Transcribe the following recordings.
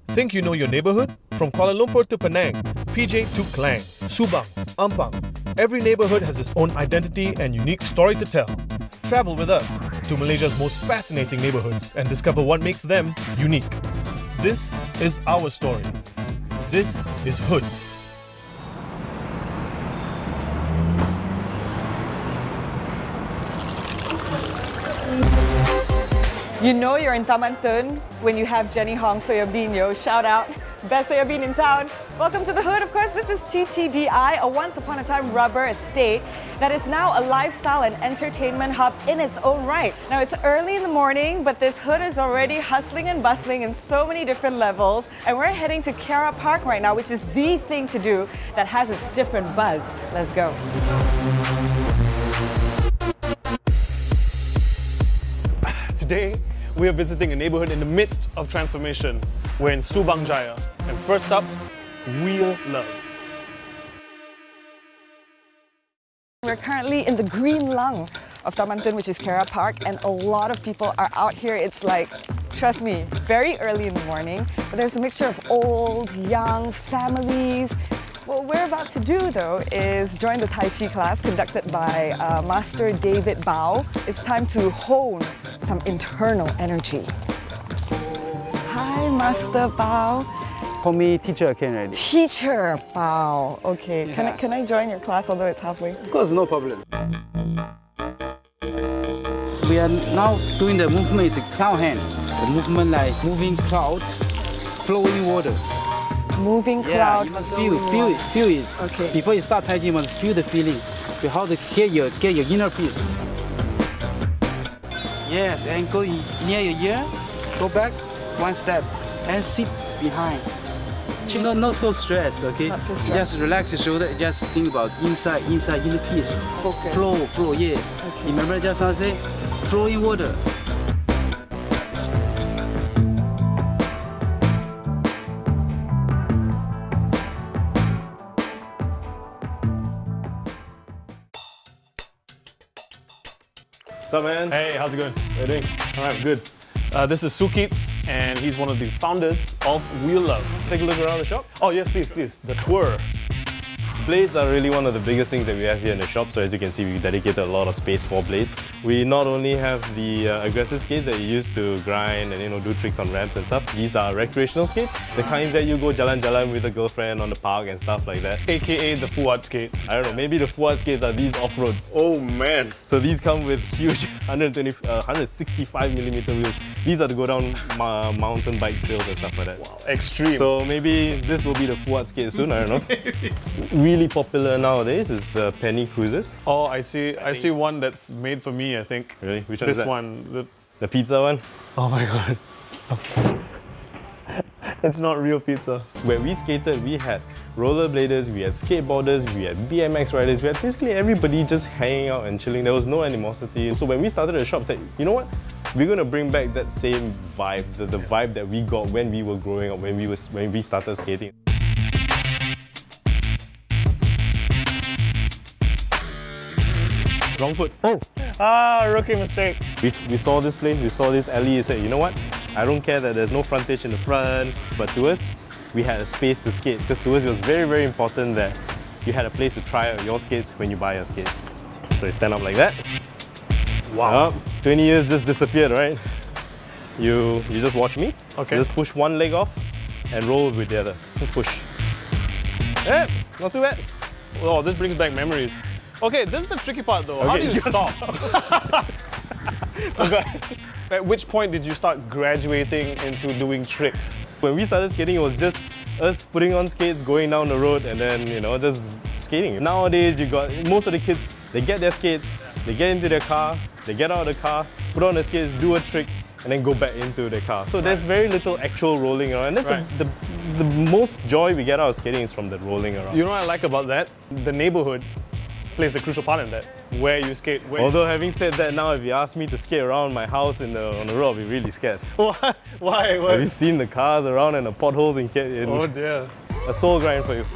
Think you know your neighbourhood? From Kuala Lumpur to Penang, PJ to Klang, Subang, Ampang. Every neighbourhood has its own identity and unique story to tell. Travel with us to Malaysia's most fascinating neighbourhoods and discover what makes them unique. This is our story. This is Hoods. You know you're in Tonton when you have Jenny Hong soya bean, yo. Shout out. Best soya bean in town. Welcome to the Hood. Of course, this is TTDI, a once upon a time rubber estate that is now a lifestyle and entertainment hub in its own right. Now, it's early in the morning, but this Hood is already hustling and bustling in so many different levels. And we're heading to Kara Park right now, which is the thing to do that has its different buzz. Let's go. Today, we are visiting a neighbourhood in the midst of transformation. We're in Subang Jaya. And first up, Wheel Love. We're currently in the green lung of Tonton, which is Kara Park, and a lot of people are out here. It's like, trust me, very early in the morning, but there's a mixture of old, young, families. What we're about to do, though, is join the Tai Chi class conducted by Master David Bao. It's time to hone some internal energy. Hi, Master Bao. Call me Teacher Ken already. Teacher Bao. Okay, Yeah. can I join your class, although it's halfway? Of course, no problem. We are now doing the movement is a cloud hand. The movement like moving cloud, flowing water. Moving cloud. You must feel it. Okay. Before you start Tai Chi, you must feel the feeling. You how to get your inner peace. Yes, and go near your ear, go back one step, and sit behind. Not so stressed, okay? Not so stressed. Just relax your shoulder, just think about inside, inner peace. Focus. Flow, yeah. Okay. Remember just now I say, flowing water. What's up, man? Hey, how's it going? How you doing? All right, good. This is Sukits, and he's one of the founders of Wheel Love. Take a look around the shop. Oh, yes, please, please. The tour. Blades are really one of the biggest things that we have here in the shop. So as you can see, we dedicated a lot of space for blades. We not only have the aggressive skates that you use to grind and do tricks on ramps and stuff. These are recreational skates, the kinds that you go jalan-jalan with a girlfriend on the park and stuff like that. AKA the Fuad skates. I don't know, maybe the Fuad skates are these off-roads. Oh, man. So these come with huge 165mm wheels. These are to go down mountain bike trails and stuff like that. Wow, extreme. So maybe this will be the Fuad skate soon, I don't know. Really popular nowadays is the penny cruisers. Oh, I see. I see one that's made for me, I think. Really? Which one is This that? one. The pizza one? Oh my god. It's not real pizza. Where we skated, we had rollerbladers, we had skateboarders, we had BMX riders, we had basically everybody just hanging out and chilling. There was no animosity. So when we started the shop, said, you know what? We're going to bring back that same vibe, the vibe that we got when we were growing up, when we started skating. Wrong foot. Oh! Ah, rookie mistake. We saw this place, we saw this alley, and said, you know what? I don't care that there's no frontage in the front, but to us, we had a space to skate. Because to us, it was very, very important that you had a place to try out your skates when you buy your skates. So you stand up like that. Wow. 20 years just disappeared, right? You just watch me. Okay. You just push one leg off and roll with the other. Push. Eh, not too bad. Oh, this brings back memories. Okay, this is the tricky part though. How do Okay, you stop? At which point did you start graduating into doing tricks? When we started skating, it was just us putting on skates, going down the road, and then, just skating. Nowadays, you got most of the kids, they get their skates, they get into their car, they get out of the car, put on the skates, do a trick, and then go back into the car. So there's very little actual rolling around. And that's the most joy we get out of skating is from the rolling around. You know what I like about that? The neighbourhood plays a crucial part in that. Where you skate, where. Although having said that, now if you ask me to skate around my house on the road, I'll be really scared. Why? Have you seen the cars around and the potholes in Oh dear. A soul grind for you.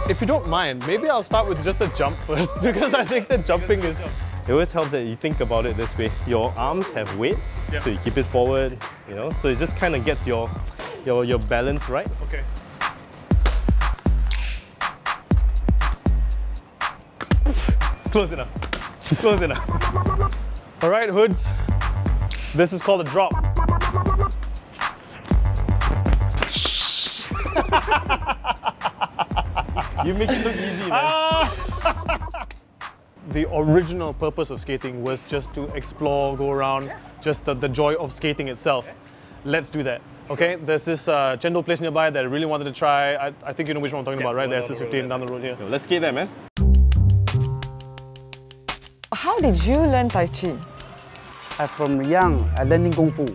If you don't mind, maybe I'll start with just a jump first because I think the jumping it always helps that you think about it this way. Your arms have weight, so you keep it forward, you know, so it just kind of gets your balance right. Okay. Close enough. Close enough. All right, hoods. This is called a drop. You make it look easy, man. The original purpose of skating was just to explore, go around, just the joy of skating itself. Let's do that. Okay, there's this Chendol place nearby that I really wanted to try. I think you know which one I'm talking about, right? There's SS15 down the road here. Let's skate there, man. How did you learn Tai Chi? From young, I learning Kung Fu.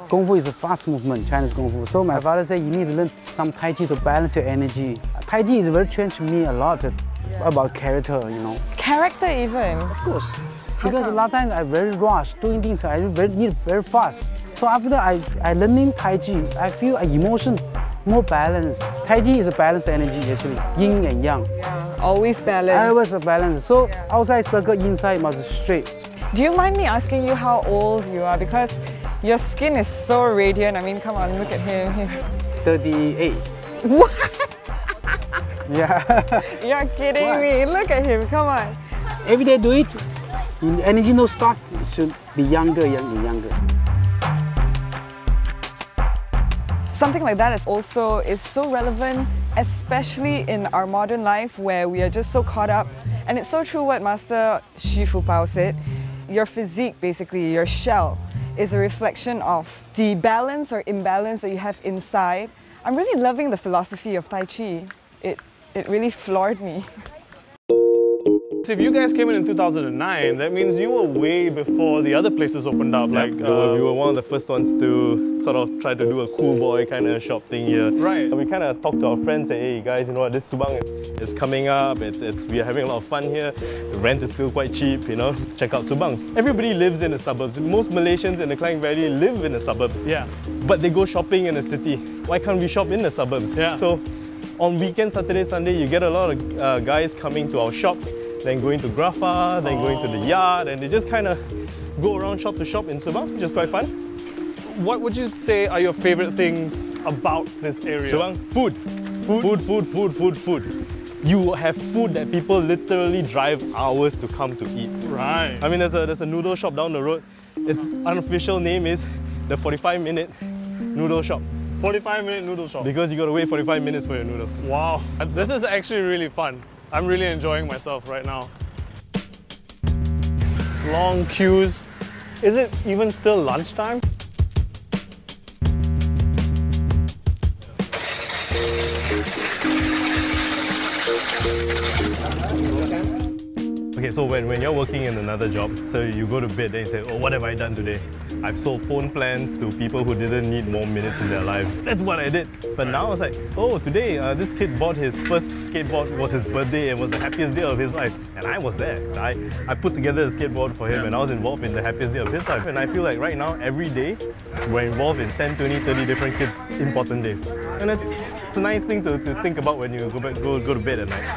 Kung Fu is a fast movement, Chinese Kung Fu. So my father said you need to learn some Tai Chi to balance your energy. Tai Chi is very changed me a lot about character, you know. Character even? Of course. Because a lot of times I very rush, doing things I need very fast. So after I learning Tai Chi, I feel emotion more balanced. Tai Chi is a balanced energy actually, yin and yang. Yeah, always balanced. Always a balance. So outside circle, inside must be straight. Do you mind me asking you how old you are? Because your skin is so radiant. I mean, come on, look at him. 38. What? Yeah. You're kidding me. Look at him, come on. Every day do it. Energy no stop. It should be younger. Something like that is so relevant, especially in our modern life where we are just so caught up. And it's so true what Master Shifu Pao said. Your physique, basically, your shell, is a reflection of the balance or imbalance that you have inside. I'm really loving the philosophy of Tai Chi. It really floored me. So if you guys came in 2009, that means you were way before the other places opened up. Like we were one of the first ones to sort of try to do a cool boy kind of shop thing here. Right. We kind of talked to our friends, say, hey guys, you know what, this Subang is coming up. We are having a lot of fun here. The rent is still quite cheap, you know. Check out Subang. Everybody lives in the suburbs. Most Malaysians in the Klang Valley live in the suburbs. Yeah. But they go shopping in the city. Why can't we shop in the suburbs? Yeah. So on weekends, Saturday, Sunday, you get a lot of guys coming to our shop, then going to Grafa, then going to the yard, and they just kind of go around shop to shop in Subang, which is quite fun. What would you say are your favorite things about this area? Subang, food. Food. You have food that people literally drive hours to come to eat. Right. I mean, there's a noodle shop down the road. Its unofficial name is the 45-minute noodle shop. 45-minute noodle shop. Because you gotta wait 45 minutes for your noodles. Wow. This is actually really fun. I'm really enjoying myself right now. Long queues. Is it even still lunchtime? Okay, so when you're working in another job, so you go to bed and you say, oh, what have I done today? I've sold phone plans to people who didn't need more minutes in their life. That's what I did. But now it's like, oh, today this kid bought his first skateboard. It was his birthday and was the happiest day of his life. And I was there. I put together a skateboard for him and I was involved in the happiest day of his life. And I feel like right now, every day, we're involved in 10, 20, 30 different kids' important days. And it's a nice thing to think about when you go to bed at night.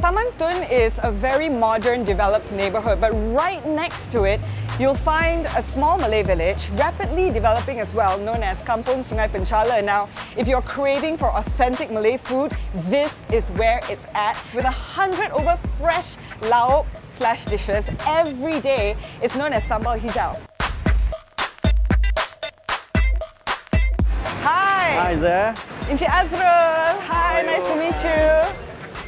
Tonton is a very modern, developed neighbourhood, but right next to it, you'll find a small Malay village, rapidly developing as well, known as Kampung Sungai Penchala. Now, if you're craving for authentic Malay food, this is where it's at. With 100 over fresh lauk/dishes every day, it's known as sambal hijau. Hi! Hi there. Encik Azrul. Hi, nice to meet you.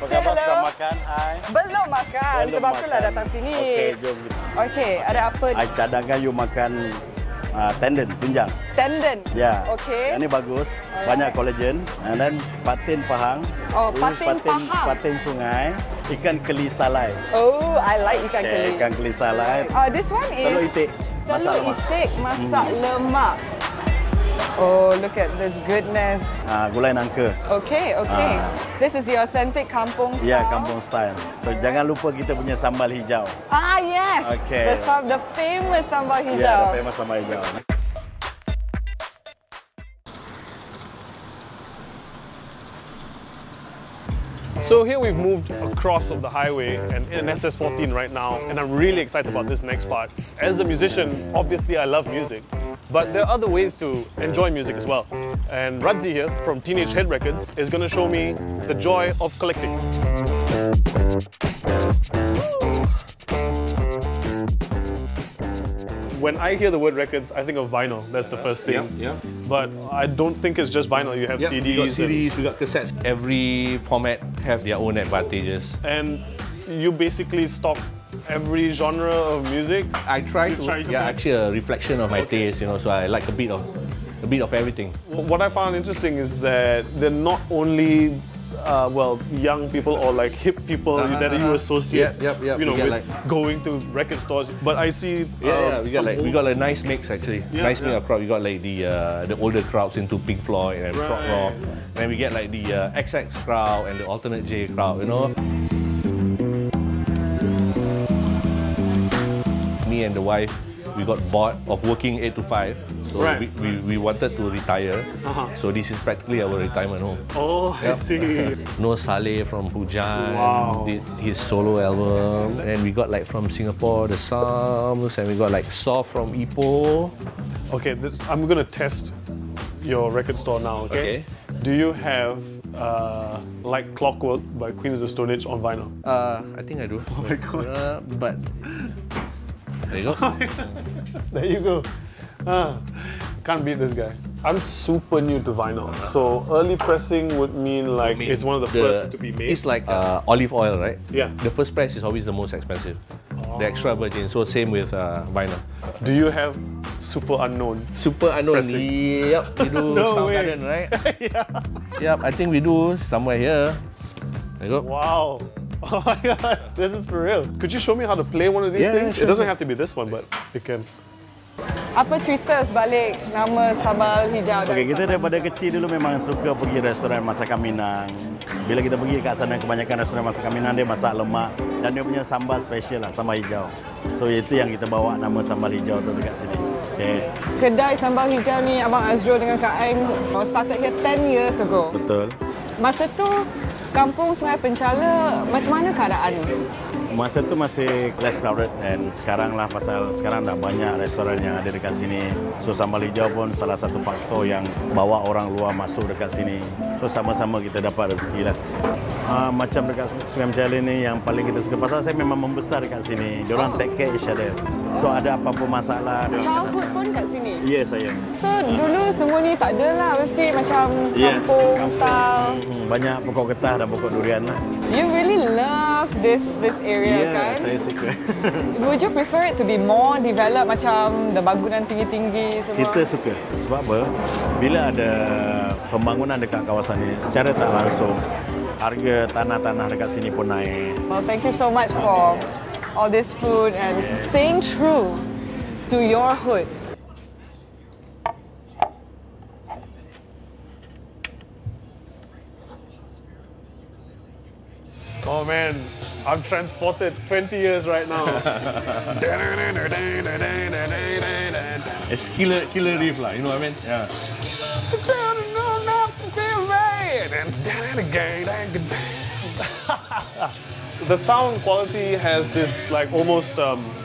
Say hello. Sudah makan? Hai. Belum makan, Belum sebab makan. itulah datang sini. Okey, jom. Okey, ada apa? I cadangkan you makan tendon, tunjang. Tendon. Ya. Okey. Ini bagus, banyak collagen. And then patin pahang. Oh, Ini patin pahang. Patin sungai. Ikan keli salai. Oh, I like ikan keli. Ikan keli salai. This one is Telur itik, masak telur lemak. itik masak lemak. Oh, look at this goodness. Gulai nangka. Okay. This is the authentic kampung style. Ya, kampung style. So, jangan lupa kita punya sambal hijau. Yes. Okay. The famous sambal hijau. Ya, the famous sambal hijau. So here we've moved across of the highway and in SS14 right now, and I'm really excited about this next part. As a musician, obviously I love music, but there are other ways to enjoy music as well. And Radzi here from Teenage Head Records is going to show me the joy of collecting. When I hear the word records, I think of vinyl. That's the first thing. Yeah. But I don't think it's just vinyl. You have CDs. We got CDs, we got cassettes. Every format have their own advantages. And you basically stock every genre of music. I try to. Yeah, actually a reflection of my taste. You know, so I like a bit of everything. What I found interesting is that they're not only young people or like hip people that you associate, you know, with like going to record stores. But I see, we got a nice mix actually. Nice mix of crowd. We got like the older crowds into Pink Floyd and prog rock. Then we get like the XX crowd and the alternate J crowd. You know. Me and the wife, we got bored of working 8 to 5. So we wanted to retire. So this is practically our retirement home. Oh, I see. No Saleh from Hujan did his solo album. And we got like from Singapore, the Psalms, and we got like Soft from Ipoh. Okay, I'm gonna test your record store now, okay? Do you have Like Clockwork by Queens of the Stone Age on vinyl? I think I do. Oh my god. But there you go. There you go. Can't beat this guy. I'm super new to vinyl, so early pressing would mean like it's one of the first to be made. It's like olive oil, right? Yeah. The first press is always the most expensive. The extra virgin, so same with vinyl. Do you have Super Unknown? Super Unknown, pressing? Yep, we do Soundgarden, right? Yep, I think we do somewhere here. There you go. Wow. Oh my god, this is for real. Could you show me how to play one of these things? Sure, it doesn't have to be this one, but it can. Apa cerita sebalik nama sambal hijau? Okey, kita daripada kecil dulu memang suka pergi restoran masakan Minang. Bila kita pergi kat sana, kebanyakan restoran masakan Minang dia masak lemak dan dia punya sambal special lah, sambal hijau. So itu yang kita bawa nama sambal hijau tu dekat sini. Okay. Kedai sambal hijau ni Abang Azrul dengan Kak Ain started here 10 years ago. Betul. Masa tu kampung Sungai Penchala macam mana keadaan? Masa tu masih less crowded dan sekarang lah pasal sekarang dah banyak restoran yang ada dekat sini. So sambal hijau pun salah satu faktor yang bawa orang luar masuk dekat sini. So sama-sama kita dapat rezeki lah. Macam dekat Sungai Penchala ni yang paling kita suka pasal saya memang membesar dekat sini. Diorang take care each other. So ada apa-apa masalah. Childhood pun kat sini? Ya, saya. So dulu semua ni tak ada lah, mesti macam kampung style. Banyak pokok getah dan pokok durian lah. You really love this area kan? Saya suka. Would you prefer it to be more developed macam the bangunan tinggi-tinggi semua? Kita suka. Sebab apa? Bila ada pembangunan dekat kawasan ini, secara tak langsung harga tanah-tanah dekat sini pun naik. Well, thank you so much for all this food and staying true to your hood. Oh man, I'm transported 20 years right now. It's killer riff lah, you know what I mean? Yeah. The sound quality has this like almost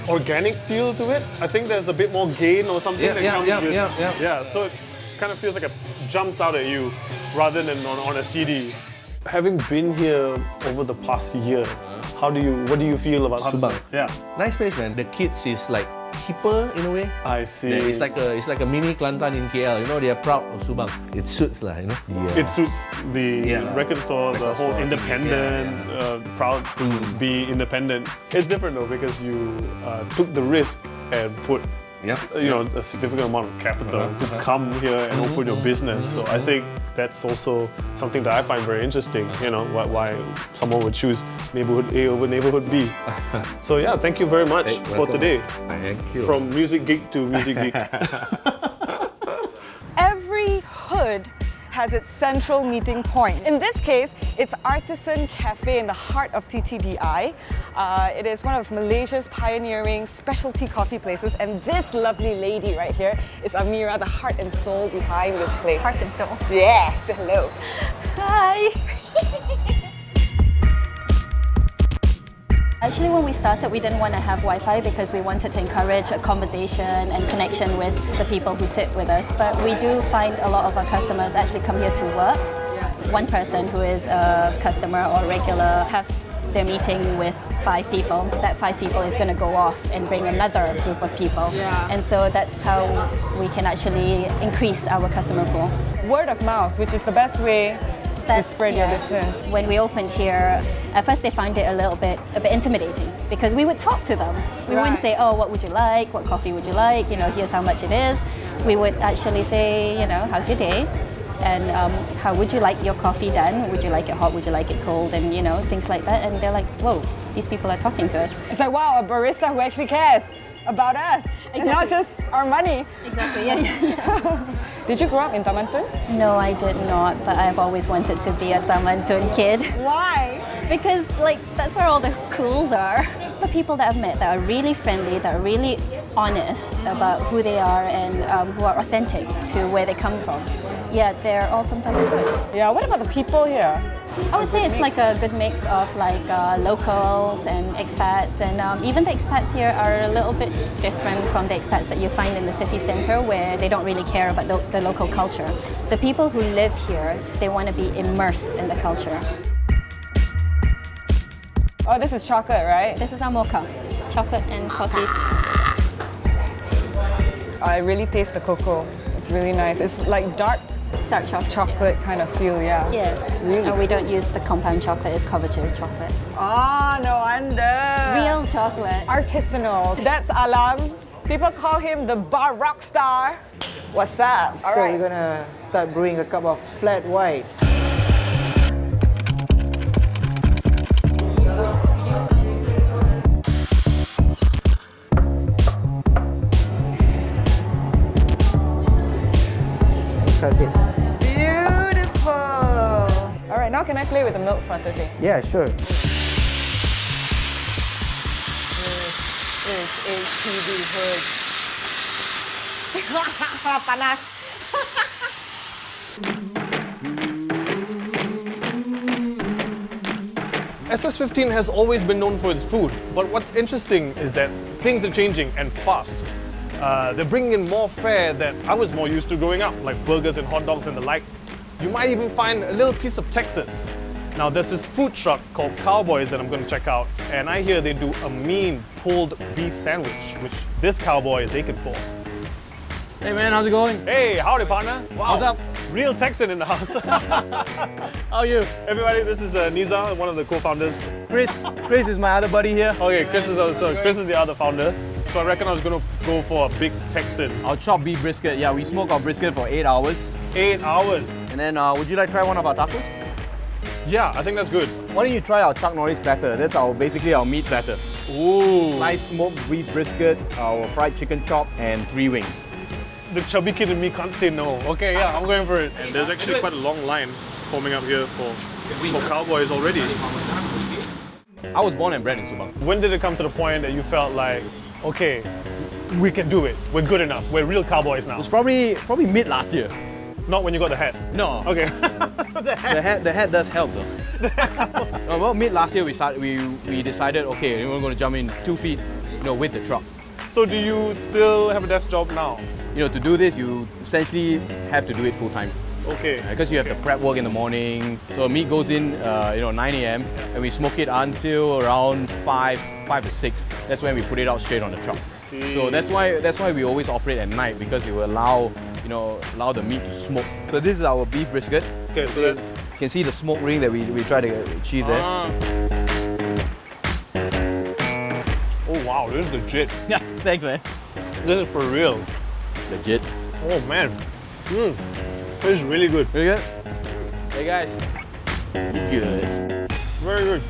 organic feel to it. I think there's a bit more gain or something that comes with. Yeah, so it kind of feels like it jumps out at you rather than on a CD. Having been here over the past year, what do you feel about Subang? Yeah, Nice place, man. The kids is like hipper in a way. I see. It's like a mini Kelantan in KL. You know, they are proud of Subang. It suits lah, you know. It suits the record store, the whole independent, proud to be independent. It's different though because you took the risk and put a significant amount of capital to come here and open your business. So I think that's also something that I find very interesting. You know, why someone would choose neighborhood A over neighborhood B. So yeah, thank you very much for today. Thank you. From music geek to music geek. Every hood has its central meeting point. In this case, it's Artisan Cafe in the heart of TTDI. It is one of Malaysia's pioneering specialty coffee places, and this lovely lady right here is Amira, the heart and soul behind this place. Heart and soul. Yes, hello. Hi. Actually, when we started, we didn't want to have Wi-Fi because we wanted to encourage a conversation and connection with the people who sit with us. But we do find a lot of our customers actually come here to work. One person who is a customer or regular have their meeting with 5 people. That 5 people is going to go off and bring another group of people. And so that's how we can actually increase our customer pool. Word of mouth, which is the best way to spread your business. When we opened here, at first they found it a bit intimidating because we would talk to them. We wouldn't say, oh, what would you like? What coffee would you like? You know, here's how much it is. We would actually say, you know, how's your day? And how would you like your coffee done? Would you like it hot? Would you like it cold? And you know, things like that. And they're like, whoa, these people are talking to us. It's like, wow, a barista who actually cares about us. Exactly. And not just our money. Exactly, yeah. Did you grow up in Taman Tun? No, I did not, but I've always wanted to be a Taman Tun kid. Why? Because like that's where all the cools are. The people that I've met that are really friendly, that are really honest about who they are and who are authentic to where they come from. Yeah, they're all from Taman Tun. Yeah, what about the people here? I would say it's like a good mix of like locals and expats, and even the expats here are a little bit different from the expats that you find in the city centre where they don't really care about the local culture. The people who live here, they want to be immersed in the culture. Oh, this is chocolate, right? This is our mocha, chocolate and coffee. I really taste the cocoa. It's really nice. It's like dark chocolate kind of feel, yeah. Yeah, really. And we don't use the compound chocolate, it's couverture chocolate. Ah, no wonder. Real chocolate. Artisanal. That's Alam. People call him the bar rock star. What's up? All so right. we're gonna start brewing a cup of flat white. Cut it. Beautiful. All right, now can I play with the milk frother thing? Yeah, sure. This is HTV Hood. Panas. SS15 has always been known for its food, but what's interesting is that things are changing and fast. They're bringing in more fare that I was more used to growing up, like burgers and hot dogs and the like. You might even find a little piece of Texas. Now there's this food truck called Cowboys that I'm going to check out, and I hear they do a mean pulled beef sandwich, which this cowboy is aching for. Hey man, how's it going? Hey, howdy partner. Wow. What's up? Real Texan in the house. How are you? Everybody, this is Niza, one of the co-founders. Chris is my other buddy here. Okay, Chris is the other founder. So I reckon I was going to go for a big Texan. Our chopped beef brisket. Yeah, we smoke our brisket for 8 hours. 8 hours. And then would you like to try one of our tacos? Yeah, I think that's good. Why don't you try our Chuck Norris platter? That's basically our meat platter. Ooh. Sliced smoked beef brisket, our fried chicken chop, and 3 wings. The chubby kid in me can't say no. Okay, yeah, I'm going for it. And there's actually quite a long line forming up here for Cowboys already. I was born and bred in Subang. When did it come to the point that you felt like, okay, we can do it, we're good enough, we're real Cowboys now? It was probably mid last year. Not when you got the hat? No. Okay. The hat does help though. Well, mid last year we decided, okay, we're going to jump in 2 feet, with the truck. So do you still have a desk job now? To do this, you essentially have to do it full time. Okay. Because you have the prep work in the morning. So meat goes in, 9 a.m. and we smoke it until around 5 to 6. That's when we put it out straight on the truck. So that's why we always operate at night, because it will allow the meat to smoke. So this is our beef brisket. Okay, so that's... You can see the smoke ring that we try to achieve there. Oh wow, this is legit. Yeah, thanks man. This is for real. Legit. Oh man. This is really good. Really good? Hey guys. Good. Very good.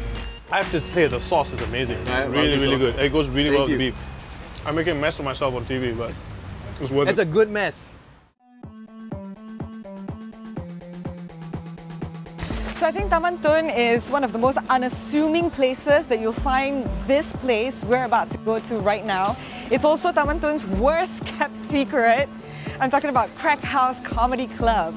I have to say the sauce is amazing. It's really good. It goes really well with beef. I'm making a mess of myself on TV, but it's worth it. It's a good mess. So I think Taman Tun is one of the most unassuming places that you'll find this place we're about to go to right now. It's also Taman Tun's worst kept secret. I'm talking about Crack House Comedy Club.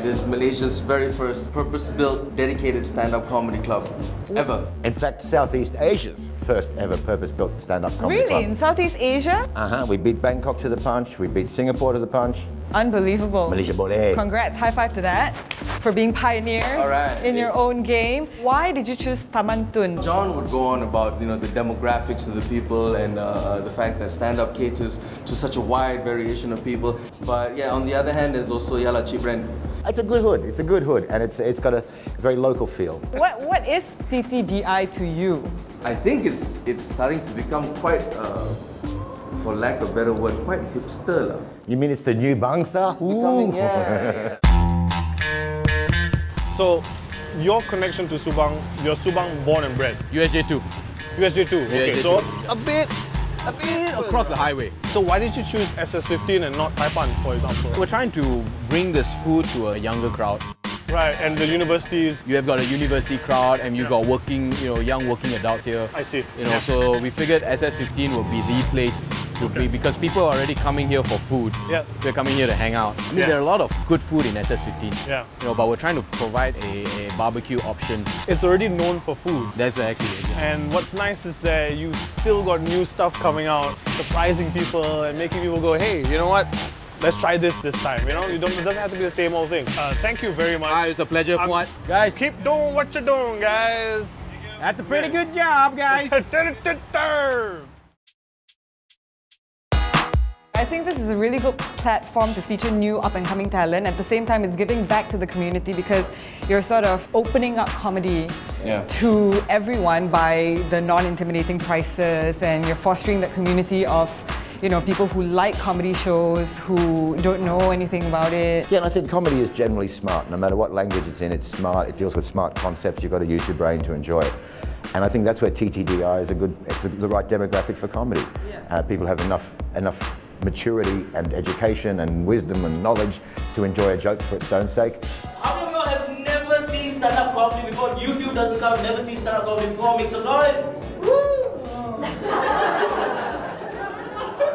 is Malaysia's very first purpose-built, dedicated stand-up comedy club ever. In fact, Southeast Asia's first ever purpose-built stand-up comedy club. Really? In Southeast Asia? We beat Bangkok to the punch, we beat Singapore to the punch. Unbelievable. Malaysia boleh. Congrats, high five to that for being pioneers in your own game. Why did you choose Taman Tun? John would go on about the demographics of the people and the fact that stand-up caters to such a wide variation of people. But yeah, on the other hand, there's also Yala Cheap Rent. It's a good hood. It's a good hood, and it's got a very local feel. What is TTDI to you? I think it's starting to become quite, for lack of a better word, quite hipster lah. You mean it's the new bangsa? It's becoming, yeah. So, your connection to Subang, you're Subang born and bred. USJ2. USJ2. Okay, USJ2. so a bit Across the highway. So why did you choose SS15 and not Taipan, for example? We're trying to bring this food to a younger crowd. Right, and the universities. You have got a university crowd, and you've got working, young working adults here. I see. So we figured SS15 would be the place to be because people are already coming here for food. Yeah. They're coming here to hang out. I mean, there are a lot of good food in SS15. Yeah. But we're trying to provide a barbecue option. It's already known for food. That's exactly it. Yeah. And what's nice is that you still got new stuff coming out, surprising people and making people go, hey, you know what? Let's try this time. It doesn't have to be the same old thing. Thank you very much. It's a pleasure, Fuad. Guys, keep doing what you're doing, guys. That's a pretty good job, guys. I think this is a really good platform to feature new up-and-coming talent. At the same time, it's giving back to the community because you're sort of opening up comedy to everyone by the non-intimidating prices, and you're fostering that community of people who like comedy shows, who don't know anything about it. Yeah, and I think comedy is generally smart. No matter what language it's in, it's smart. It deals with smart concepts. You've got to use your brain to enjoy it. And I think that's where TTDI is it's the right demographic for comedy. Yeah. People have enough maturity and education and wisdom and knowledge to enjoy a joke for its own sake. How many of you all have never seen stand-up comedy before? YouTube doesn't count, never seen stand-up comedy before. Make some noise. Woo!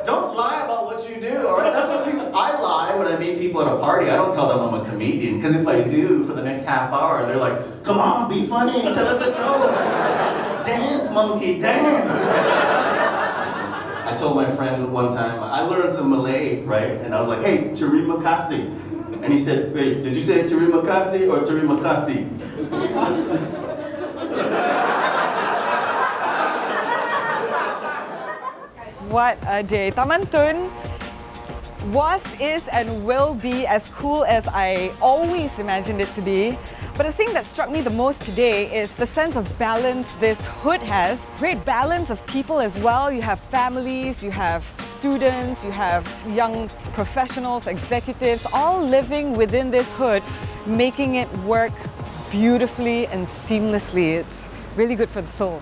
Don't lie about what you do, all right? That's what people. I lie when I meet people at a party. I don't tell them I'm a comedian, because if I do, for the next half hour, they're like, "Come on, be funny, tell us a joke, dance, monkey, dance." I told my friend one time, I learned some Malay, right? And I was like, "Hey, terima kasih," and he said, "Wait, did you say terima kasih or terima kasih?" What a day. Taman Tun was, is, and will be as cool as I always imagined it to be. But the thing that struck me the most today is the sense of balance this hood has. Great balance of people as well. You have families, you have students, you have young professionals, executives, all living within this hood, making it work beautifully and seamlessly. It's really good for the soul.